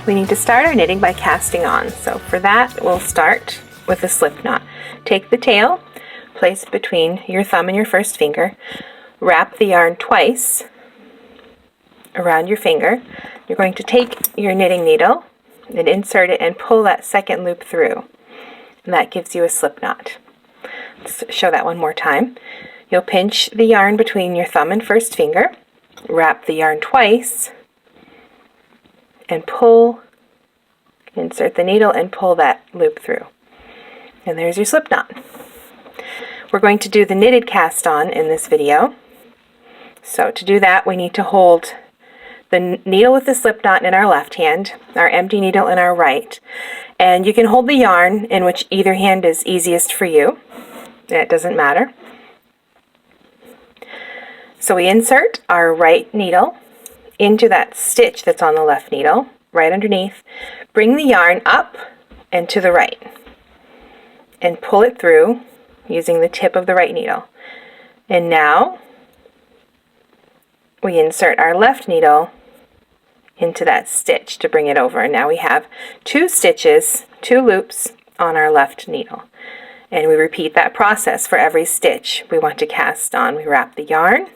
we need to start our knitting by casting on. So for that, we'll start with a slip knot. Take the tail, place it between your thumb and your first finger, wrap the yarn twice around your finger. You're going to take your knitting needle and insert it and pull that second loop through. And that gives you a slip knot. Let's show that one more time. You'll pinch the yarn between your thumb and first finger, wrap the yarn twice, and pull, insert the needle and pull that loop through. And there's your slip knot. We're going to do the knitted cast on in this video. So to do that, we need to hold the needle with the slip knot in our left hand, our empty needle in our right. And you can hold the yarn in which either hand is easiest for you. It doesn't matter. So we insert our right needle into that stitch that's on the left needle, right underneath. Bring the yarn up and to the right and pull it through using the tip of the right needle. And now we insert our left needle into that stitch to bring it over. And now we have two stitches, two loops on our left needle. And we repeat that process for every stitch we want to cast on. We wrap the yarn,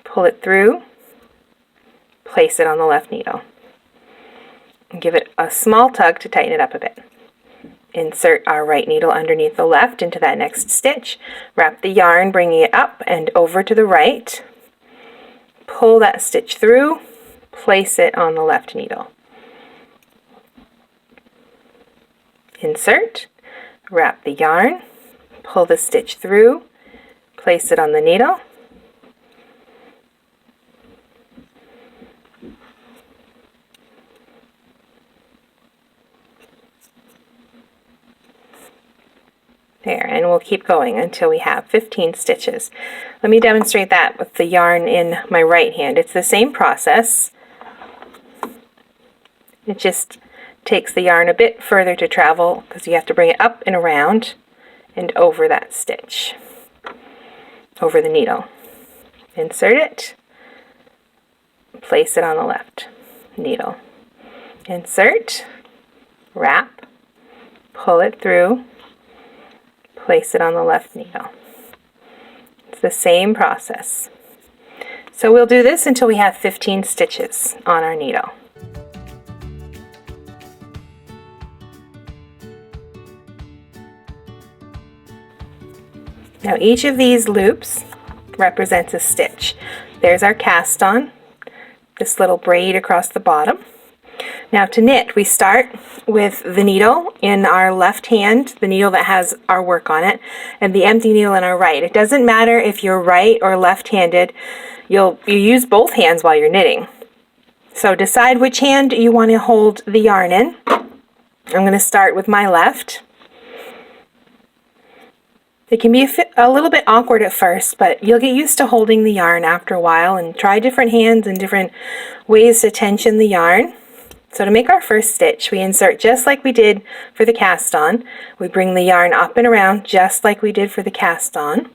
pull it through, place it on the left needle, and give it a small tug to tighten it up a bit. Insert our right needle underneath the left into that next stitch, wrap the yarn, bringing it up and over to the right, pull that stitch through, place it on the left needle. Insert, wrap the yarn, pull the stitch through, place it on the needle, there, and we'll keep going until we have 15 stitches. Let me demonstrate that with the yarn in my right hand. It's the same process. It just takes the yarn a bit further to travel because you have to bring it up and around and over that stitch, over the needle. Insert it, place it on the left needle. Insert, wrap, pull it through, place it on the left needle. It's the same process. So we'll do this until we have 15 stitches on our needle. Now each of these loops represents a stitch. There's our cast on, this little braid across the bottom. Now to knit, we start with the needle in our left hand, the needle that has our work on it, and the empty needle in our right. It doesn't matter if you're right or left-handed, you use both hands while you're knitting. So decide which hand you want to hold the yarn in. I'm going to start with my left. It can be a little bit awkward at first, but you'll get used to holding the yarn after a while, and try different hands and different ways to tension the yarn. So to make our first stitch, we insert just like we did for the cast on. We bring the yarn up and around just like we did for the cast on.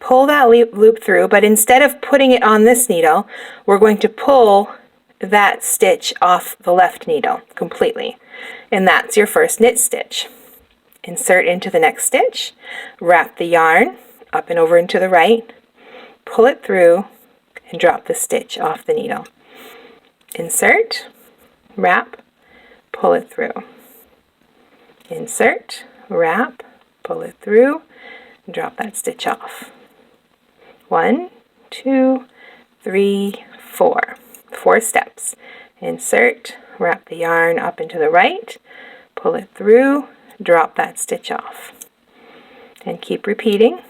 Pull that loop through, but instead of putting it on this needle, we're going to pull that stitch off the left needle completely. And that's your first knit stitch. Insert into the next stitch, wrap the yarn up and over into the right, pull it through, and drop the stitch off the needle. Insert, wrap, pull it through. Insert, wrap, pull it through, and drop that stitch off. 1, 2, 3, 4. 4 steps. Insert, wrap the yarn up into the right, pull it through, drop that stitch off. And keep repeating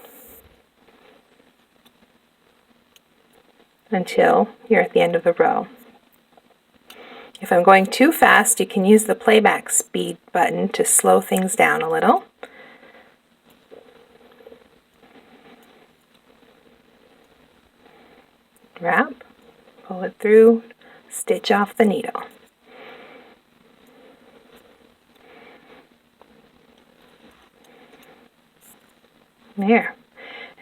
until you're at the end of the row. If I'm going too fast, you can use the playback speed button to slow things down a little. Wrap, pull it through, stitch off the needle. There,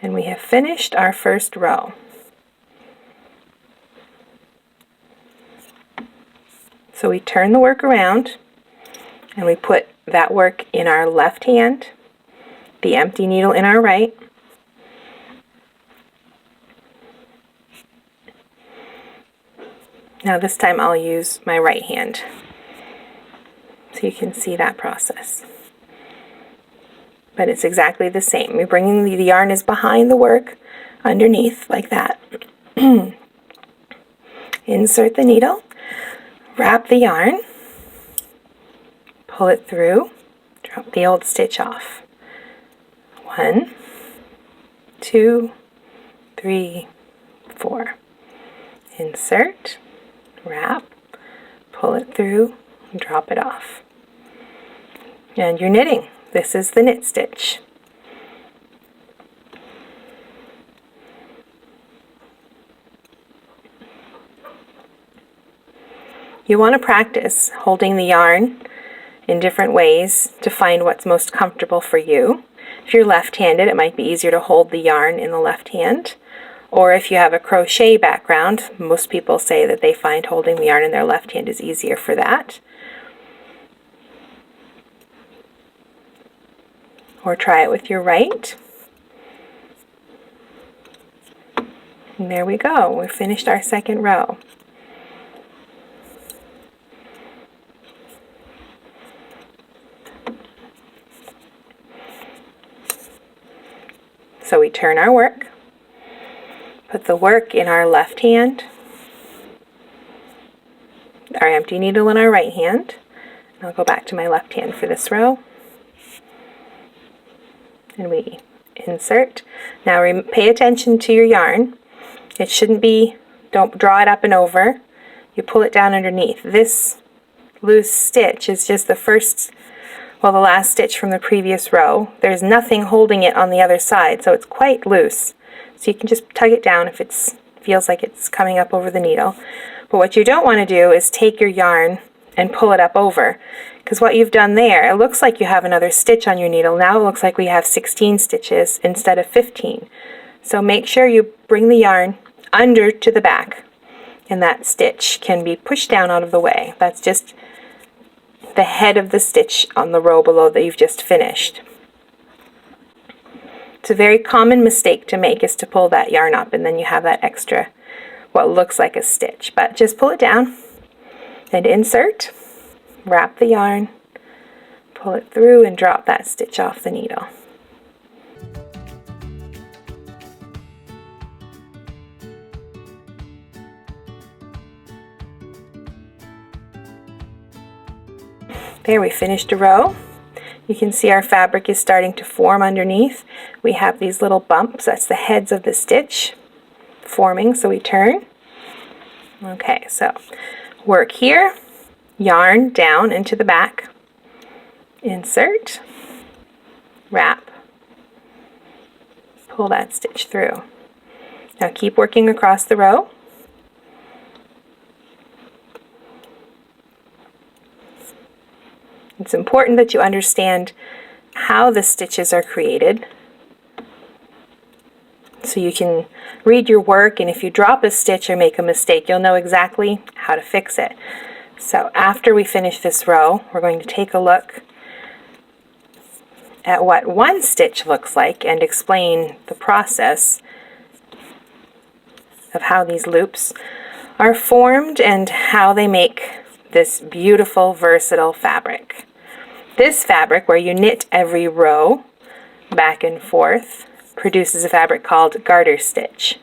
and we have finished our first row. So we turn the work around and we put that work in our left hand, the empty needle in our right. Now this time I'll use my right hand so you can see that process. But it's exactly the same. We're bringing the yarn is behind the work, underneath, like that. Insert the needle, wrap the yarn, pull it through, drop the old stitch off. 1, 2, 3, 4. Insert, wrap, pull it through, and drop it off. And you're knitting. This is the knit stitch. You want to practice holding the yarn in different ways to find what's most comfortable for you. If you're left-handed, it might be easier to hold the yarn in the left hand. Or if you have a crochet background, most people say that they find holding the yarn in their left hand is easier for that. Or try it with your right. And there we go. We finished our second row. So we turn our work, put the work in our left hand, our empty needle in our right hand. And I'll go back to my left hand for this row. And we insert. Now pay attention to your yarn. It shouldn't be, don't draw it up and over. You pull it down underneath. This loose stitch is just the last stitch from the previous row. There's nothing holding it on the other side, so it's quite loose. So you can just tug it down if it feels like it's coming up over the needle. But what you don't want to do is take your yarn and pull it up over, because what you've done there, it looks like you have another stitch on your needle. Now it looks like we have 16 stitches instead of 15. So make sure you bring the yarn under to the back, and that stitch can be pushed down out of the way. That's just the head of the stitch on the row below that you've just finished. It's a very common mistake to make, is to pull that yarn up and then you have that extra, what looks like a stitch. But just pull it down and insert, wrap the yarn, pull it through and drop that stitch off the needle. There, we finished a row. You can see our fabric is starting to form underneath. We have these little bumps, that's the heads of the stitch forming, so we turn. Okay, so work here, yarn down into the back, insert, wrap, pull that stitch through. Now keep working across the row. It's important that you understand how the stitches are created so you can read your work, and if you drop a stitch or make a mistake, you'll know exactly how to fix it. So after we finish this row, we're going to take a look at what one stitch looks like and explain the process of how these loops are formed and how they make this beautiful, versatile fabric. This fabric, where you knit every row back and forth, produces a fabric called garter stitch.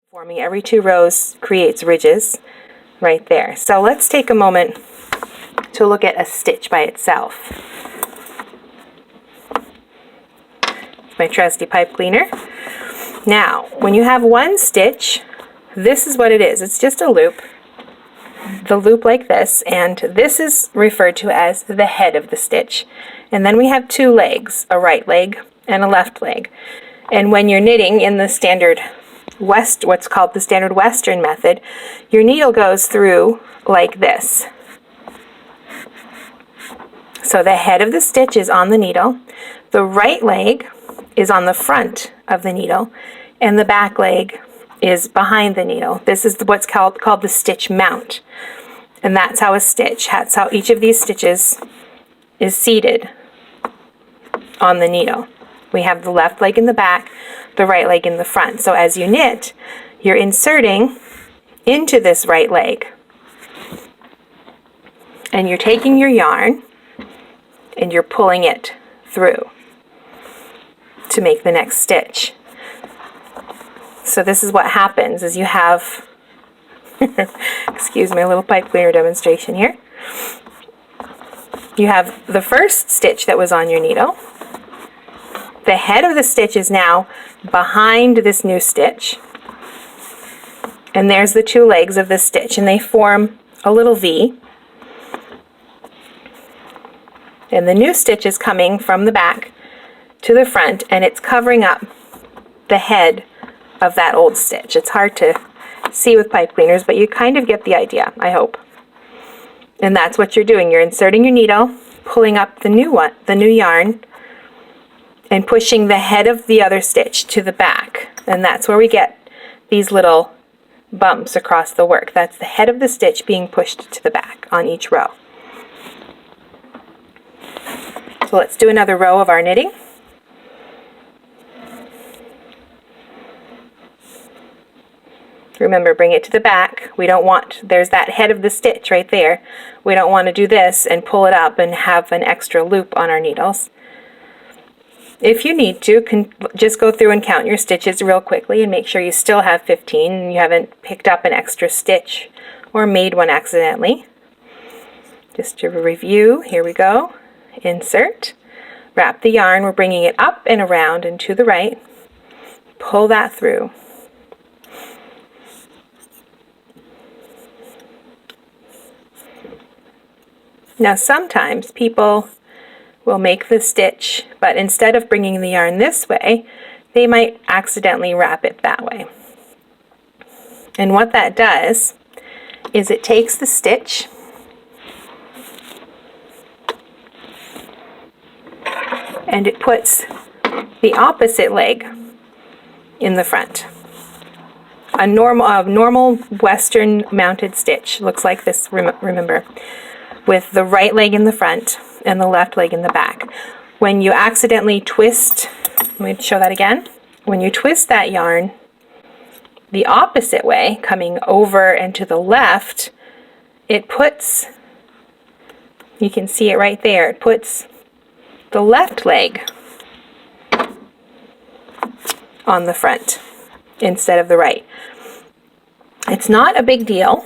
Forming every 2 rows creates ridges right there. So let's take a moment to look at a stitch by itself. My trusty pipe cleaner. Now, when you have one stitch, this is what it is. It's just a loop. The loop like this, and this is referred to as the head of the stitch. And then we have 2 legs, a right leg and a left leg. And when you're knitting in the standard what's called the standard Western method, your needle goes through like this. So the head of the stitch is on the needle, the right leg is on the front of the needle, and the back leg is behind the needle. This is what's called the stitch mount. And that's how that's how each of these stitches is seated on the needle. We have the left leg in the back, the right leg in the front. So as you knit, you're inserting into this right leg. And you're taking your yarn and you're pulling it through to make the next stitch. So this is what happens is you have, excuse me, a little pipe cleaner demonstration here. You have the first stitch that was on your needle. The head of the stitch is now behind this new stitch. And there's the two legs of the stitch, and they form a little V. And the new stitch is coming from the back to the front, and it's covering up the head of that old stitch. It's hard to see with pipe cleaners, but you kind of get the idea, I hope. And that's what you're doing. You're inserting your needle, pulling up the new yarn, and pushing the head of the other stitch to the back. And that's where we get these little bumps across the work. That's the head of the stitch being pushed to the back on each row. So let's do another row of our knitting. Remember, bring it to the back. We don't want, there's that head of the stitch right there. We don't want to do this and pull it up and have an extra loop on our needles. If you need to, just go through and count your stitches real quickly and make sure you still have 15 and you haven't picked up an extra stitch or made one accidentally. Just to review, here we go. Insert, wrap the yarn, we're bringing it up and around and to the right. Pull that through. Now sometimes people will make the stitch, but instead of bringing the yarn this way, they might accidentally wrap it that way. And what that does is it takes the stitch and it puts the opposite leg in the front. A normal Western mounted stitch looks like this, remember, with the right leg in the front and the left leg in the back. When you accidentally twist, let me show that again. When you twist that yarn the opposite way, coming over and to the left, it puts, you can see it right there, it puts the left leg on the front instead of the right. It's not a big deal.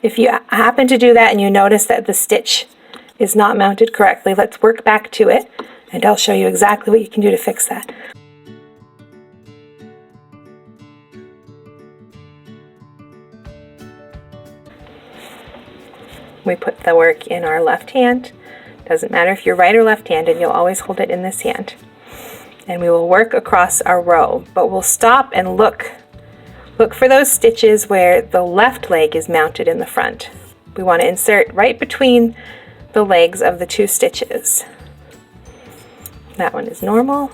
If you happen to do that and you notice that the stitch is not mounted correctly, let's work back to it and I'll show you exactly what you can do to fix that. We put the work in our left hand. Doesn't matter if you're right or left-handed, you'll always hold it in this hand. And we will work across our row, but we'll stop and look for those stitches where the left leg is mounted in the front. We want to insert right between the legs of the two stitches. That one is normal.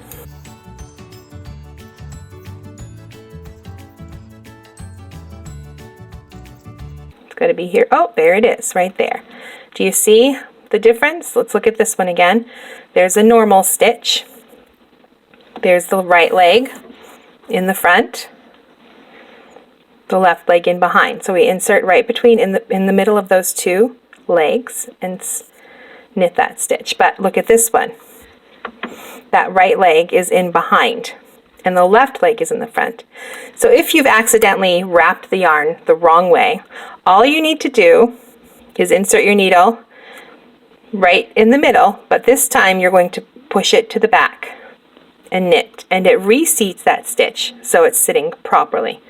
It's going to be here. Oh, there it is, right there. Do you see the difference? Let's look at this one again. There's a normal stitch. There's the right leg in the front, the left leg in behind. So we insert right between in the middle of those two legs and knit that stitch. But look at this one. That right leg is in behind and the left leg is in the front. So if you've accidentally wrapped the yarn the wrong way, all you need to do is insert your needle right in the middle, but this time you're going to push it to the back and knit, and it reseats that stitch so it's sitting properly.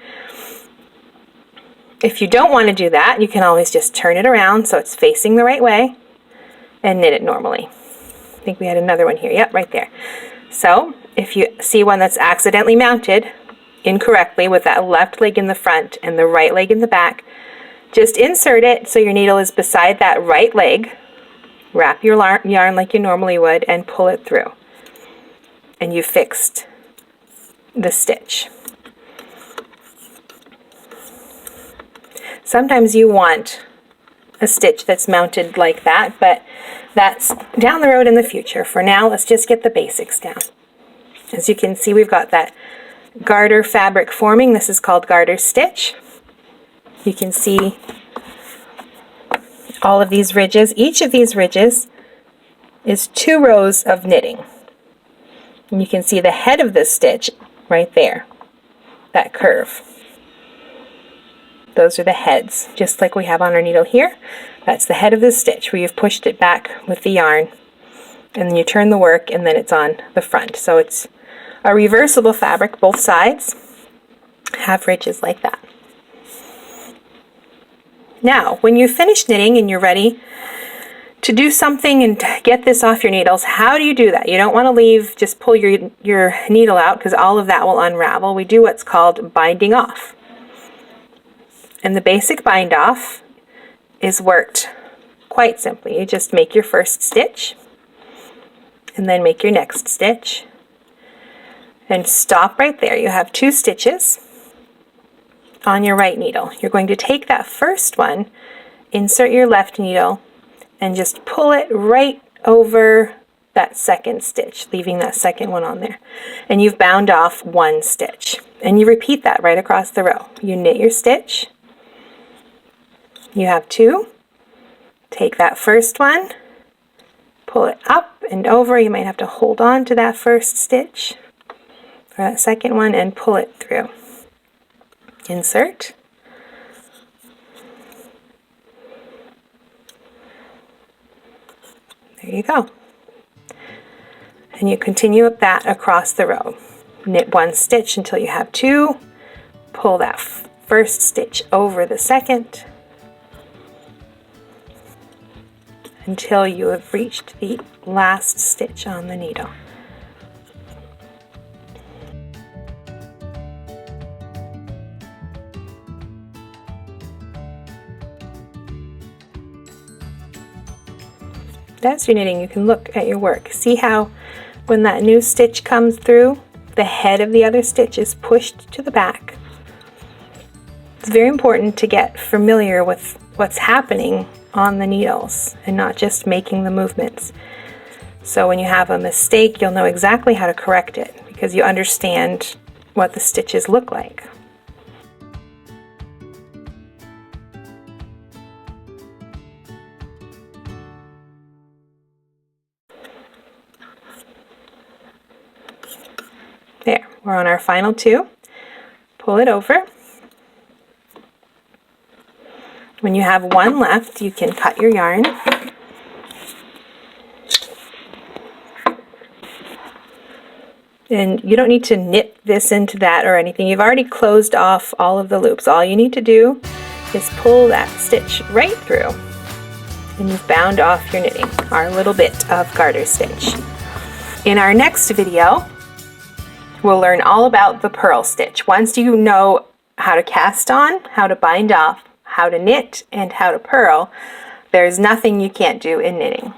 If you don't want to do that, you can always just turn it around so it's facing the right way and knit it normally. I think we had another one here. Yep, right there. So if you see one that's accidentally mounted incorrectly with that left leg in the front and the right leg in the back, just insert it so your needle is beside that right leg, wrap your yarn like you normally would, and pull it through. And you fixed the stitch. Sometimes you want a stitch that's mounted like that, but that's down the road in the future. For now, let's just get the basics down. As you can see, we've got that garter fabric forming. This is called garter stitch. You can see all of these ridges. Each of these ridges is 2 rows of knitting. And you can see the head of this stitch right there, that curve. Those are the heads, just like we have on our needle here. That's the head of the stitch where you've pushed it back with the yarn, and then you turn the work, and then it's on the front. So it's a reversible fabric. Both sides have ridges like that. Now, when you've finished knitting and you're ready to do something and get this off your needles, how do you do that? You don't want to leave, just pull your needle out, because all of that will unravel. We do what's called binding off. And the basic bind off is worked quite simply. You just make your first stitch, and then make your next stitch, and stop right there. You have 2 stitches on your right needle. You're going to take that first one, insert your left needle, and just pull it right over that second stitch, leaving that second one on there. And you've bound off 1 stitch. And you repeat that right across the row. You knit your stitch. You have 2. Take that first one, pull it up and over. You might have to hold on to that first stitch or that second one and pull it through. Insert. There you go. And you continue that across the row. Knit 1 stitch until you have 2. Pull that first stitch over the second until you have reached the last stitch on the needle. As you're knitting, you can look at your work. See how when that new stitch comes through, the head of the other stitch is pushed to the back. It's very important to get familiar with what's happening on the needles and not just making the movements. So when you have a mistake, you'll know exactly how to correct it because you understand what the stitches look like. There, we're on our final 2. Pull it over. When you have 1 left, you can cut your yarn. And you don't need to knit this into that or anything. You've already closed off all of the loops. All you need to do is pull that stitch right through. And you've bound off your knitting, our little bit of garter stitch. In our next video, we'll learn all about the purl stitch. Once you know how to cast on, how to bind off, how to knit, and how to purl, there's nothing you can't do in knitting.